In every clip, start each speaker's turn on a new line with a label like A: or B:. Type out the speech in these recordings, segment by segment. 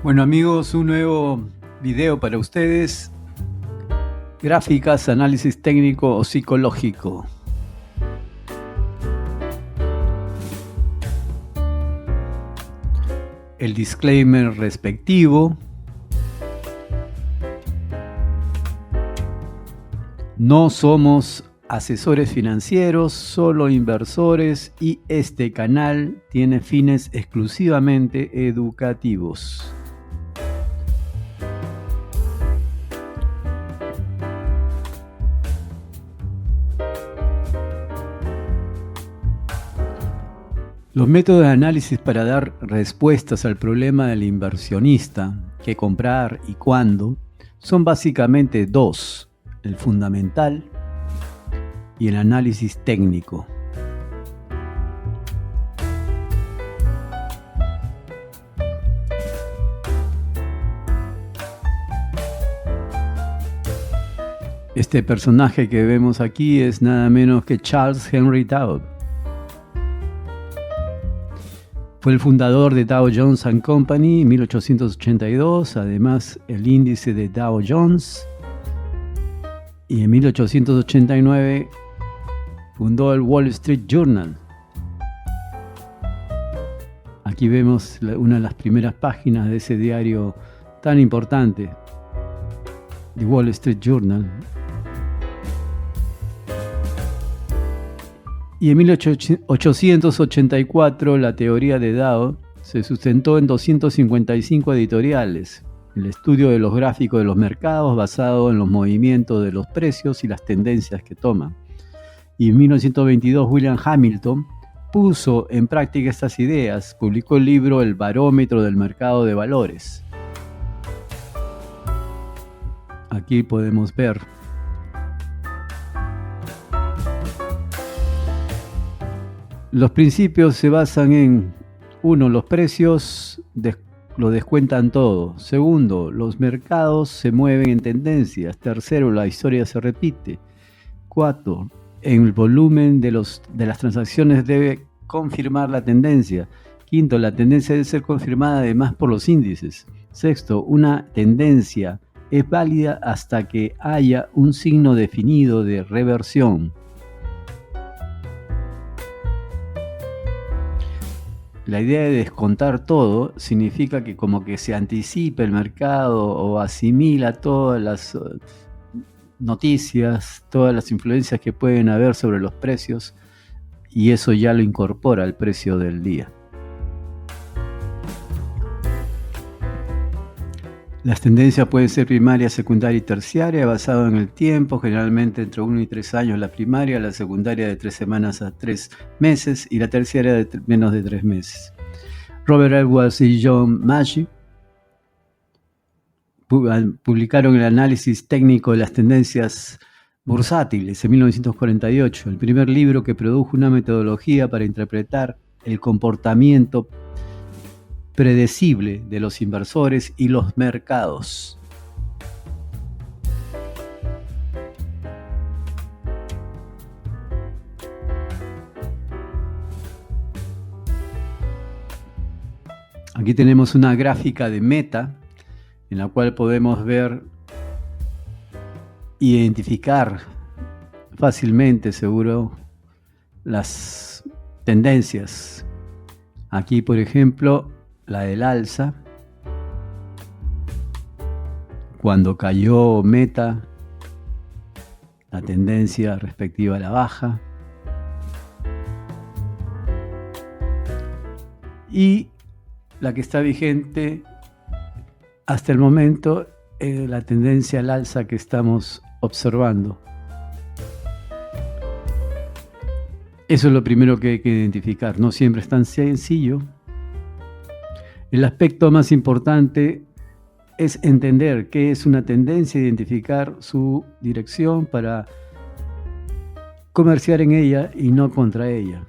A: Bueno amigos, un nuevo video para ustedes. Gráficas, análisis técnico o psicológico. El disclaimer respectivo. No somos asesores financieros, solo inversores y este canal tiene fines exclusivamente educativos. Los métodos de análisis para dar respuestas al problema del inversionista, qué comprar y cuándo, son básicamente dos: el fundamental y el análisis técnico. Este personaje que vemos aquí es nada menos que Charles Henry Dow. Fue el fundador de Dow Jones & Company en 1882, además el índice de Dow Jones. Y en 1889 fundó el Wall Street Journal. Aquí vemos una de las primeras páginas de ese diario tan importante, The Wall Street Journal. Y en 1884 la teoría de Dow se sustentó en 255 editoriales, el estudio de los gráficos de los mercados basado en los movimientos de los precios y las tendencias que toman. Y en 1922 William Hamilton puso en práctica estas ideas, publicó el libro El barómetro del mercado de valores. Aquí podemos ver los principios se basan en: 1. Los precios lo descuentan todo. 2. Los mercados se mueven en tendencias. 3. La historia se repite. 4. El volumen de las transacciones debe confirmar la tendencia. 5. La tendencia debe ser confirmada además por los índices. 6. Una tendencia es válida hasta que haya un signo definido de reversión. La idea de descontar todo significa que como que se anticipa el mercado o asimila todas las noticias, todas las influencias que pueden haber sobre los precios, y eso ya lo incorpora al precio del día. Las tendencias pueden ser primaria, secundaria y terciaria, basado en el tiempo, generalmente entre 1 y 3 años la primaria, la secundaria de 3 semanas a 3 meses y la terciaria de menos de 3 meses. Robert Edwards y John Magee publicaron el análisis técnico de las tendencias bursátiles en 1948, el primer libro que produjo una metodología para interpretar el comportamiento predecible de los inversores y los mercados. Aquí tenemos una gráfica de Meta en la cual podemos ver, identificar fácilmente, seguro, las tendencias. Aquí, por ejemplo, la del alza. Cuando cayó Meta, la tendencia respectiva a la baja. Y la que está vigente hasta el momento es la tendencia al alza que estamos observando. Eso es lo primero que hay que identificar. No siempre es tan sencillo. El aspecto más importante es entender qué es una tendencia, identificar su dirección para comerciar en ella y no contra ella.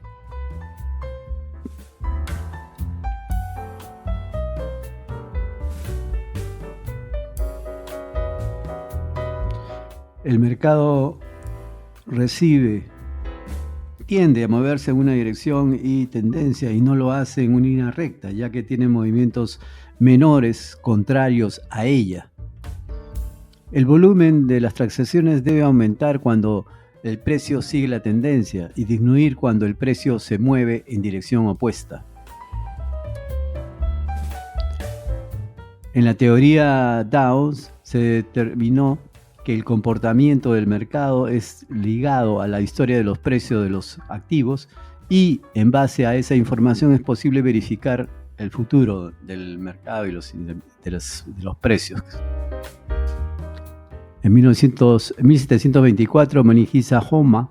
A: El mercado tiende a moverse en una dirección y tendencia y no lo hace en una línea recta, ya que tiene movimientos menores contrarios a ella. El volumen de las transacciones debe aumentar cuando el precio sigue la tendencia y disminuir cuando el precio se mueve en dirección opuesta. En la teoría Downs se determinó que el comportamiento del mercado es ligado a la historia de los precios de los activos y en base a esa información es posible verificar el futuro del mercado y de los precios. En 1724, Manihisa Homma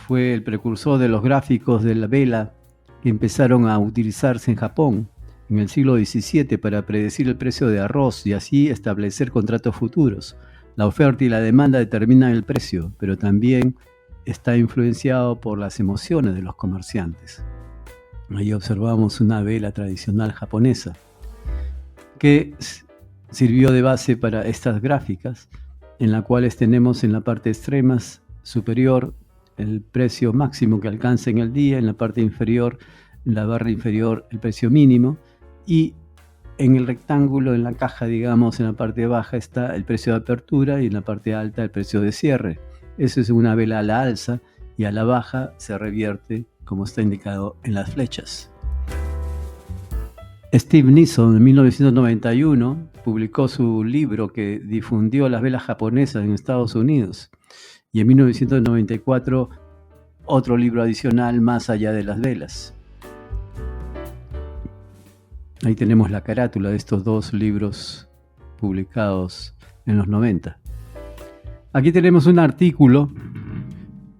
A: fue el precursor de los gráficos de la vela que empezaron a utilizarse en Japón en el siglo XVII para predecir el precio de arroz y así establecer contratos futuros. La oferta y la demanda determinan el precio, pero también está influenciado por las emociones de los comerciantes. Ahí observamos una vela tradicional japonesa que sirvió de base para estas gráficas, en las cuales tenemos en la parte extrema superior el precio máximo que alcanza en el día, en la parte inferior, en la barra inferior, el precio mínimo, y en el rectángulo, en la caja, digamos, en la parte baja está el precio de apertura y en la parte alta el precio de cierre. Eso es una vela a la alza y a la baja se revierte, como está indicado en las flechas. Steve Nissen en 1991 publicó su libro que difundió las velas japonesas en Estados Unidos y en 1994 otro libro adicional, Más allá de las velas. Ahí tenemos la carátula de estos dos libros publicados en los 90. Aquí tenemos un artículo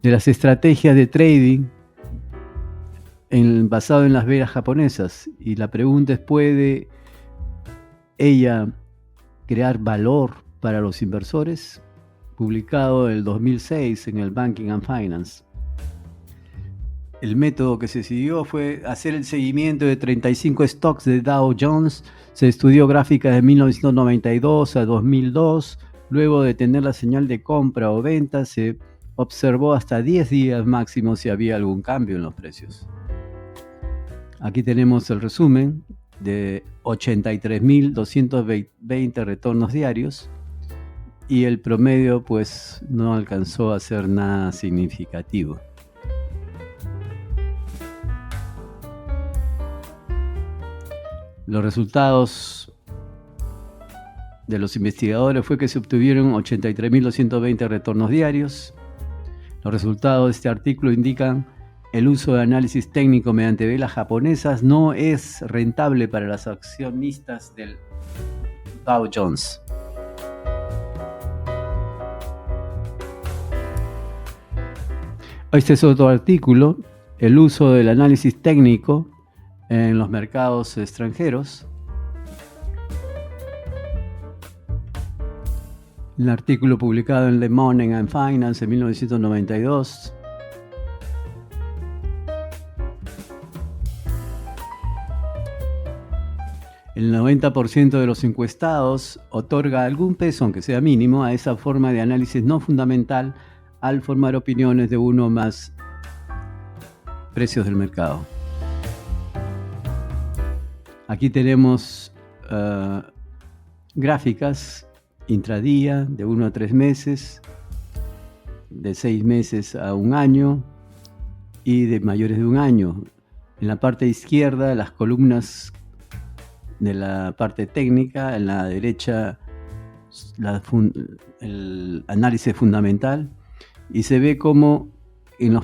A: de las estrategias de trading basado en las velas japonesas. Y la pregunta es, ¿puede ella crear valor para los inversores? Publicado en el 2006 en el Banking and Finance. El método que se siguió fue hacer el seguimiento de 35 stocks de Dow Jones. Se estudió gráficas de 1992 a 2002. Luego de tener la señal de compra o venta, se observó hasta 10 días máximo si había algún cambio en los precios. Aquí tenemos el resumen de 83.220 retornos diarios y el promedio pues no alcanzó a ser nada significativo. Los resultados de los investigadores fue que se obtuvieron 83.220 retornos diarios. Los resultados de este artículo indican el uso de análisis técnico mediante velas japonesas no es rentable para los accionistas del Dow Jones. Este es otro artículo, el uso del análisis técnico en los mercados extranjeros. Un artículo publicado en Le Monde and Finance en 1992. El 90% de los encuestados otorga algún peso, aunque sea mínimo, a esa forma de análisis no fundamental al formar opiniones de uno o más precios del mercado. Aquí tenemos gráficas intradía de 1 a 3 meses, de 6 meses a 1 año y de mayores de 1 año. En la parte izquierda, las columnas de la parte técnica, en la derecha el análisis fundamental, y se ve como en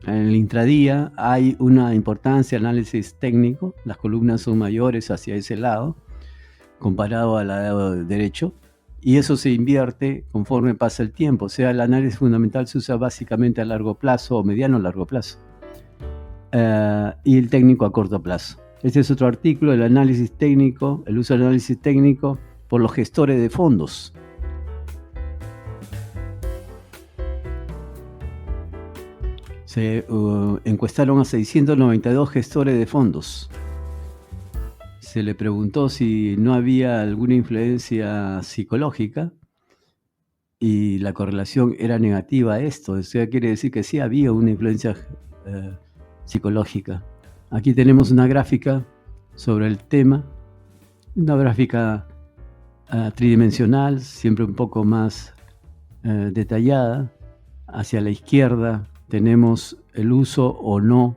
A: el intradía hay una importancia análisis técnico, las columnas son mayores hacia ese lado comparado al lado derecho, y eso se invierte conforme pasa el tiempo. O sea, el análisis fundamental se usa básicamente a largo plazo o mediano a largo plazo, y el técnico a corto plazo. Este es otro artículo, el análisis técnico, el uso del análisis técnico por los gestores de fondos. Se encuestaron a 692 gestores de fondos. Se le preguntó si no había alguna influencia psicológica y la correlación era negativa a esto. O sea, quiere decir que sí había una influencia psicológica. Aquí tenemos una gráfica sobre el tema. Una gráfica tridimensional, siempre un poco más detallada. Hacia la izquierda tenemos el uso o no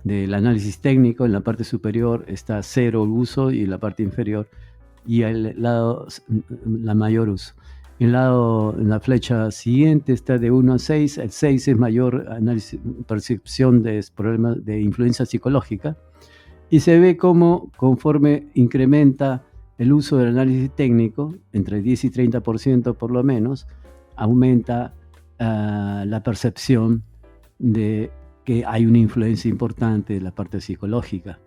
A: del análisis técnico. En la parte superior está cero el uso y en la parte inferior y al lado la mayor uso. En la flecha siguiente está de 1 a 6. El 6 es mayor análisis, percepción de problemas de influencia psicológica. Y se ve cómo conforme incrementa el uso del análisis técnico, entre 10 y 30% por lo menos, aumenta la percepción de que hay una influencia importante de la parte psicológica.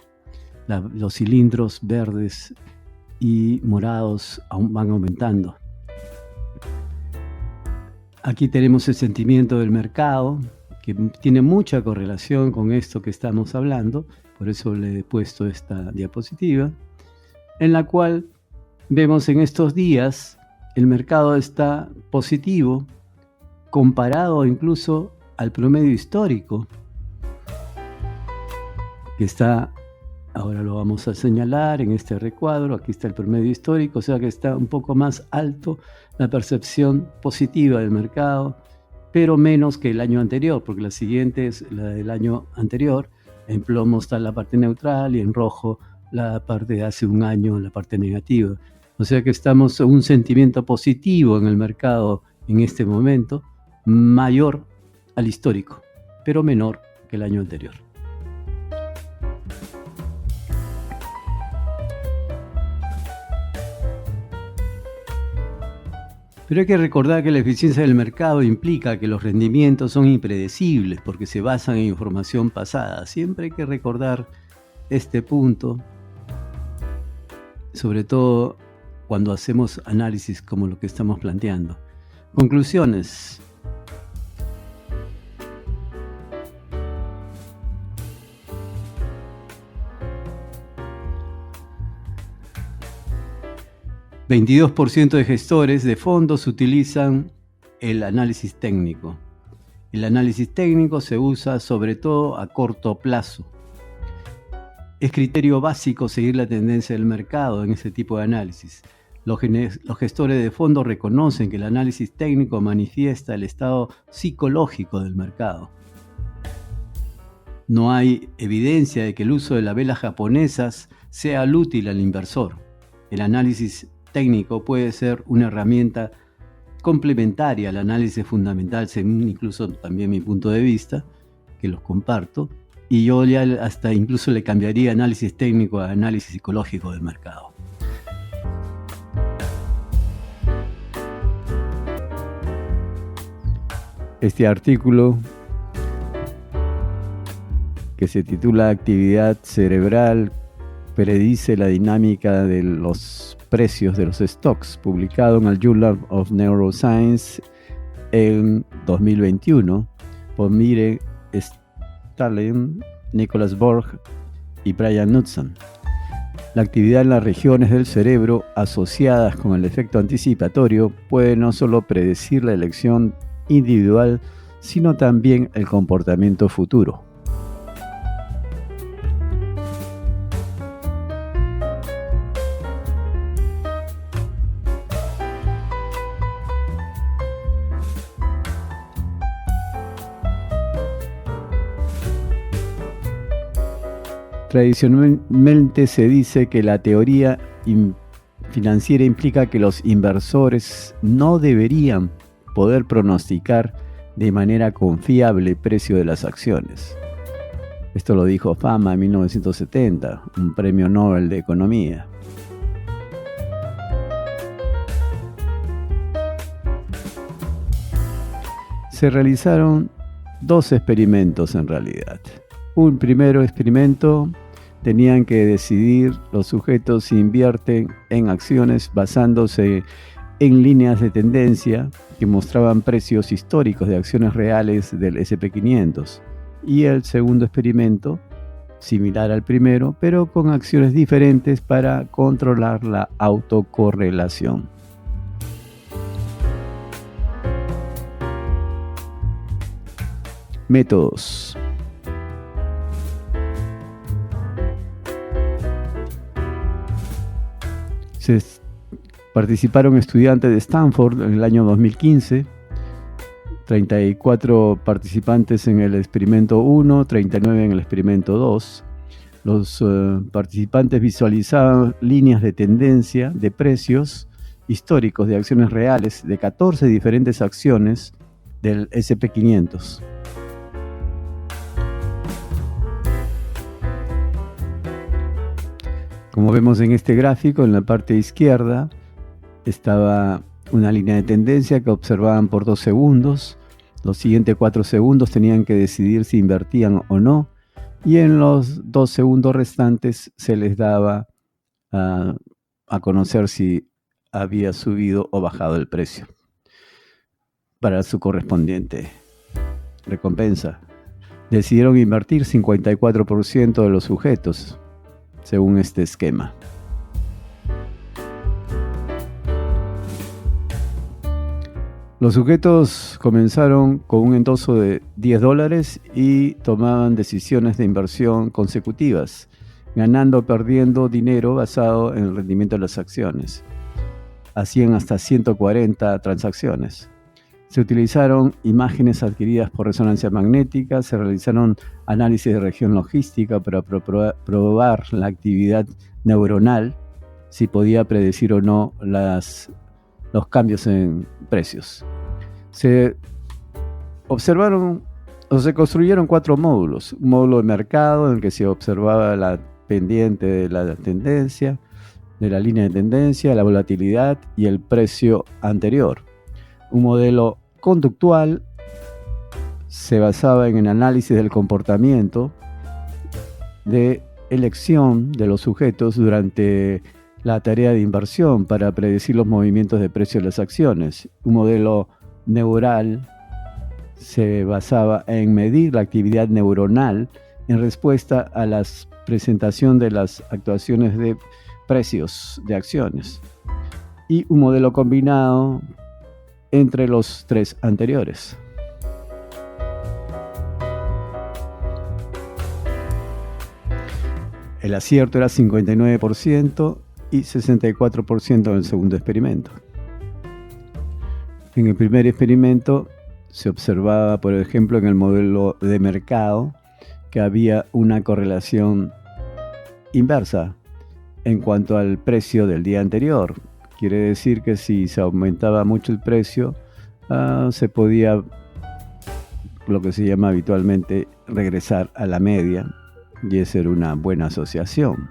A: Los cilindros verdes y morados aún van aumentando. Aquí tenemos el sentimiento del mercado, que tiene mucha correlación con esto que estamos hablando, por eso le he puesto esta diapositiva, en la cual vemos en estos días el mercado está positivo, comparado incluso al promedio histórico, que está, ahora lo vamos a señalar en este recuadro, aquí está el promedio histórico, o sea que está un poco más alto la percepción positiva del mercado, pero menos que el año anterior, porque la siguiente es la del año anterior. En plomo está la parte neutral y en rojo la parte de hace un año, la parte negativa. O sea que estamos en un sentimiento positivo en el mercado en este momento, mayor al histórico, pero menor que el año anterior. Pero hay que recordar que la eficiencia del mercado implica que los rendimientos son impredecibles porque se basan en información pasada. Siempre hay que recordar este punto, sobre todo cuando hacemos análisis como lo que estamos planteando. Conclusiones. El 22% de gestores de fondos utilizan el análisis técnico. El análisis técnico se usa sobre todo a corto plazo. Es criterio básico seguir la tendencia del mercado en ese tipo de análisis. Los gestores de fondos reconocen que el análisis técnico manifiesta el estado psicológico del mercado. No hay evidencia de que el uso de las velas japonesas sea útil al inversor. El análisis técnico puede ser una herramienta complementaria al análisis fundamental, según incluso también mi punto de vista, que los comparto, y yo ya hasta incluso le cambiaría análisis técnico a análisis psicológico del mercado. Este artículo, que se titula Actividad cerebral predice la dinámica de los precios de los stocks, publicado en el Journal of Neuroscience en 2021 por Mire Stalin, Nicholas Borg y Brian Knudson. La actividad en las regiones del cerebro asociadas con el efecto anticipatorio puede no solo predecir la elección individual, sino también el comportamiento futuro. Tradicionalmente se dice que la teoría financiera implica que los inversores no deberían poder pronosticar de manera confiable el precio de las acciones. Esto lo dijo Fama en 1970, un premio Nobel de Economía. Se realizaron dos experimentos en realidad. Un primer experimento, tenían que decidir los sujetos si invierten en acciones basándose en líneas de tendencia que mostraban precios históricos de acciones reales del S&P 500. Y el segundo experimento, similar al primero, pero con acciones diferentes para controlar la autocorrelación. Métodos. Participaron estudiantes de Stanford en el año 2015, 34 participantes en el experimento 1, 39 en el experimento 2. Los participantes visualizaban líneas de tendencia de precios históricos de acciones reales de 14 diferentes acciones del SP500. Como vemos en este gráfico, en la parte izquierda estaba una línea de tendencia que observaban por 2 segundos. Los siguientes 4 segundos tenían que decidir si invertían o no. Y en los 2 segundos restantes se les daba a conocer si había subido o bajado el precio para su correspondiente recompensa. Decidieron invertir 54% de los sujetos, según este esquema. Los sujetos comenzaron con un endoso de $10 y tomaban decisiones de inversión consecutivas, ganando o perdiendo dinero basado en el rendimiento de las acciones. Hacían hasta 140 transacciones. Se utilizaron imágenes adquiridas por resonancia magnética, se realizaron análisis de región logística para probar la actividad neuronal, si podía predecir o no los cambios en precios. Se observaron o se construyeron 4 módulos. Un módulo de mercado en el que se observaba la pendiente de la tendencia, de la línea de tendencia, la volatilidad y el precio anterior. Un modelo conductual se basaba en el análisis del comportamiento de elección de los sujetos durante la tarea de inversión para predecir los movimientos de precio de las acciones. Un modelo neural se basaba en medir la actividad neuronal en respuesta a la presentación de las actuaciones de precios de acciones. Y un modelo combinado entre los 3 anteriores. El acierto era 59% y 64% en el segundo experimento. En el primer experimento se observaba, por ejemplo, en el modelo de mercado, que había una correlación inversa en cuanto al precio del día anterior. Quiere decir que si se aumentaba mucho el precio, se podía, lo que se llama habitualmente, regresar a la media, y esa era una buena asociación.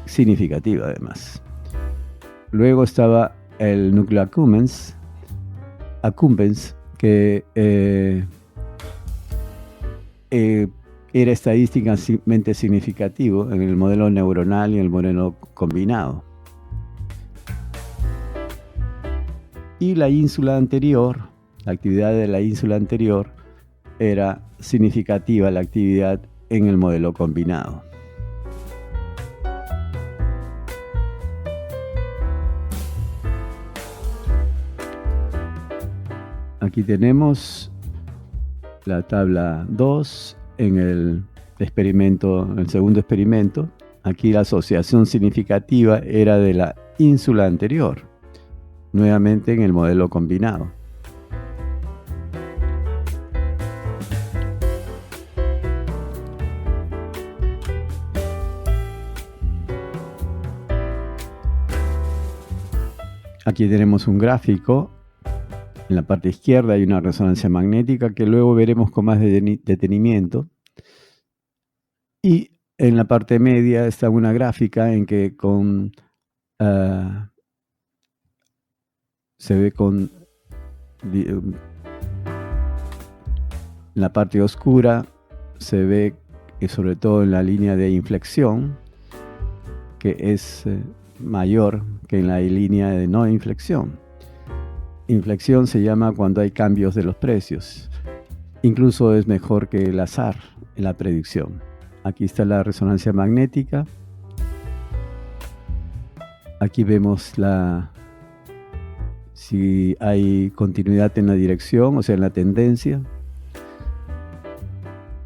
A: Significativa, además. Luego estaba el núcleo accumbens, que era estadísticamente significativo en el modelo neuronal y el modelo combinado. Y la ínsula anterior, la actividad de la ínsula anterior, era significativa la actividad en el modelo combinado. Aquí tenemos la tabla 2 en el segundo experimento. Aquí la asociación significativa era de la ínsula anterior, nuevamente en el modelo combinado. Aquí tenemos un gráfico. En la parte izquierda hay una resonancia magnética que luego veremos con más detenimiento. Y en la parte media está una gráfica en que se ve con en la parte oscura, se ve que sobre todo en la línea de inflexión, que es mayor que en la línea de no inflexión. Inflexión se llama cuando hay cambios de los precios. Incluso es mejor que el azar en la predicción. Aquí está la resonancia magnética. Aquí vemos si hay continuidad en la dirección, o sea, en la tendencia.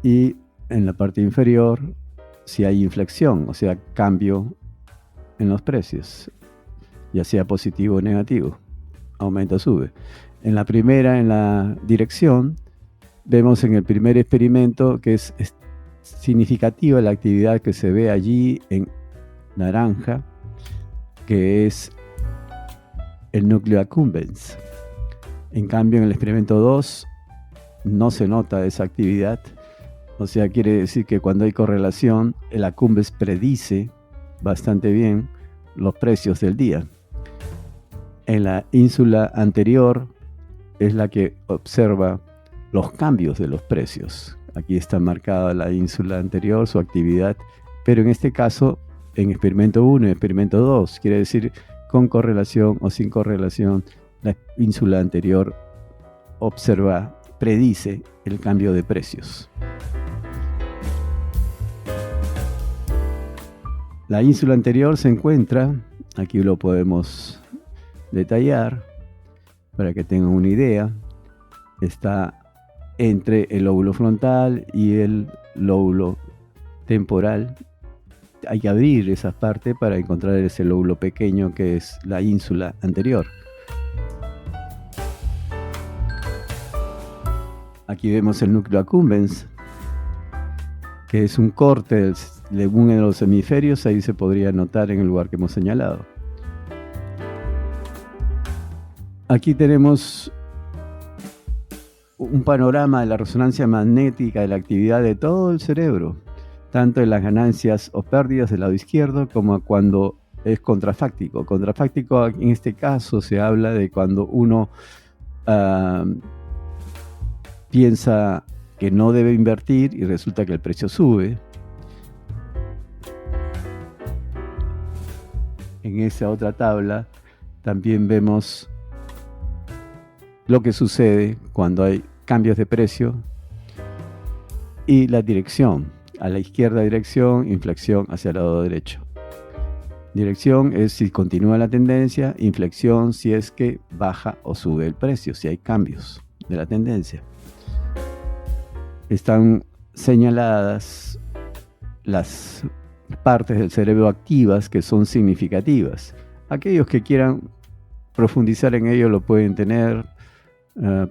A: Y en la parte inferior, si hay inflexión, o sea, cambio en los precios, ya sea positivo o negativo, aumenta o sube. En la primera, en la dirección, vemos en el primer experimento que es significativa la actividad que se ve allí en naranja, que es el núcleo accumbens. En cambio, en el experimento 2 no se nota esa actividad, o sea, quiere decir que cuando hay correlación, el accumbens predice bastante bien los precios del día. En la ínsula anterior es la que observa los cambios de los precios. Aquí está marcada la ínsula anterior, su actividad, pero en este caso, en experimento 1 y experimento 2, quiere decir con correlación o sin correlación, la ínsula anterior predice el cambio de precios. La ínsula anterior se encuentra, aquí lo podemos detallar para que tengan una idea, está entre el lóbulo frontal y el lóbulo temporal. Hay que abrir esa parte para encontrar ese lóbulo pequeño que es la ínsula anterior. Aquí vemos el núcleo accumbens, que es un corte de uno de los hemisferios, ahí se podría notar en el lugar que hemos señalado. Aquí tenemos un panorama de la resonancia magnética de la actividad de todo el cerebro, tanto en las ganancias o pérdidas del lado izquierdo como cuando es contrafáctico. Contrafáctico en este caso se habla de cuando uno piensa que no debe invertir y resulta que el precio sube. En esa otra tabla también vemos lo que sucede cuando hay cambios de precio y la dirección. A la izquierda dirección, inflexión hacia el lado derecho. Dirección es si continúa la tendencia, inflexión si es que baja o sube el precio, si hay cambios de la tendencia. Están señaladas las partes del cerebro activas que son significativas. Aquellos que quieran profundizar en ello lo pueden tener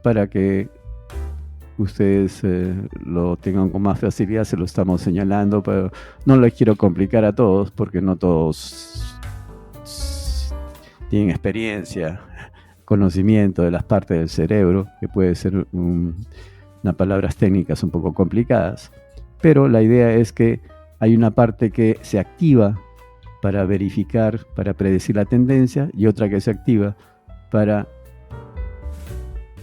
A: para que ustedes lo tengan con más facilidad, se lo estamos señalando, pero no les quiero complicar a todos porque no todos tienen experiencia, conocimiento de las partes del cerebro, que puede ser unas palabras técnicas un poco complicadas, pero la idea es que hay una parte que se activa para verificar, para predecir la tendencia, y otra que se activa para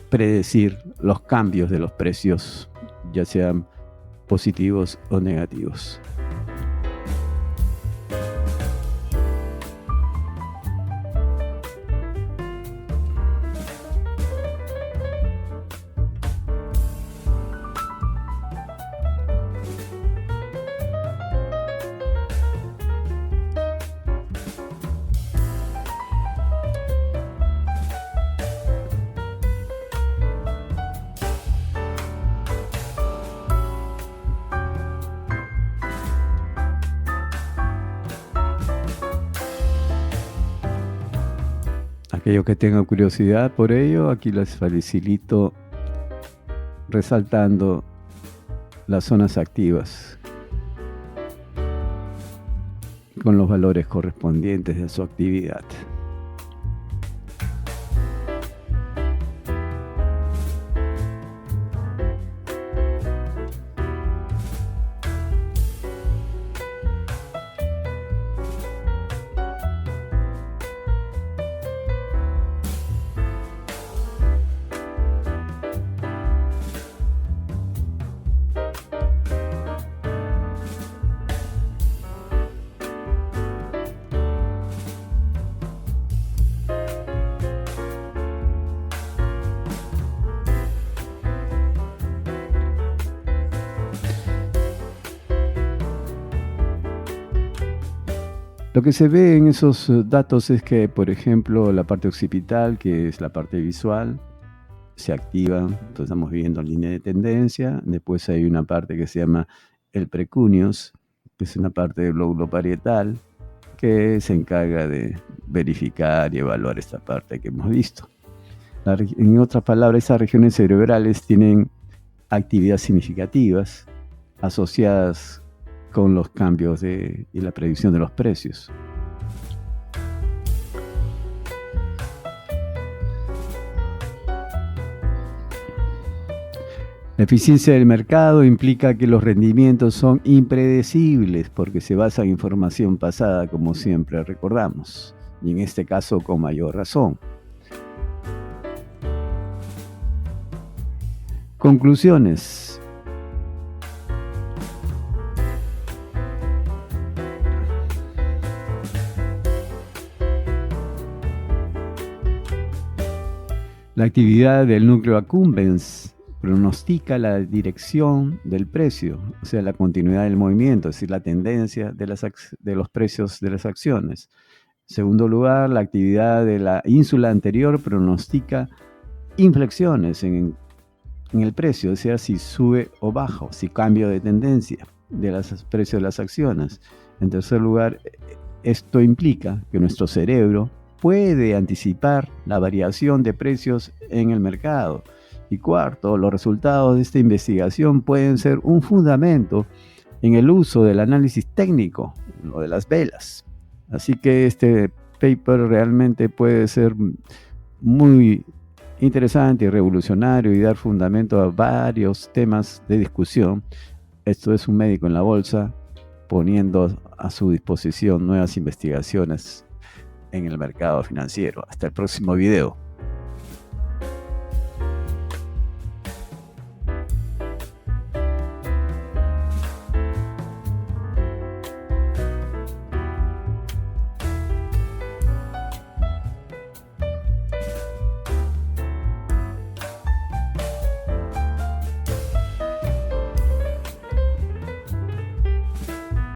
A: predecir los cambios de los precios, ya sean positivos o negativos. Aquellos que tengan curiosidad por ello, aquí les facilito resaltando las zonas activas con los valores correspondientes de su actividad. Lo que se ve en esos datos es que, por ejemplo, la parte occipital, que es la parte visual, se activa. Entonces estamos viendo línea de tendencia. Después hay una parte que se llama el precuneus, que es una parte del lóbulo parietal, que se encarga de verificar y evaluar esta parte que hemos visto. En otras palabras, esas regiones cerebrales tienen actividades significativas asociadas con los cambios y la predicción de los precios. La eficiencia del mercado implica que los rendimientos son impredecibles porque se basa en información pasada, como siempre recordamos, y en este caso con mayor razón. Conclusiones. La actividad del núcleo accumbens pronostica la dirección del precio, o sea, la continuidad del movimiento, es decir, la tendencia de los precios de las acciones. En segundo lugar, la actividad de la ínsula anterior pronostica inflexiones en el precio, o sea, si sube o baja, si cambio de tendencia de los precios de las acciones. En tercer lugar, esto implica que nuestro cerebro puede anticipar la variación de precios en el mercado. Y cuarto, los resultados de esta investigación pueden ser un fundamento en el uso del análisis técnico, lo de las velas. Así que este paper realmente puede ser muy interesante y revolucionario y dar fundamento a varios temas de discusión. Esto es Un Médico en la Bolsa, poniendo a su disposición nuevas investigaciones en el mercado financiero. Hasta el próximo video.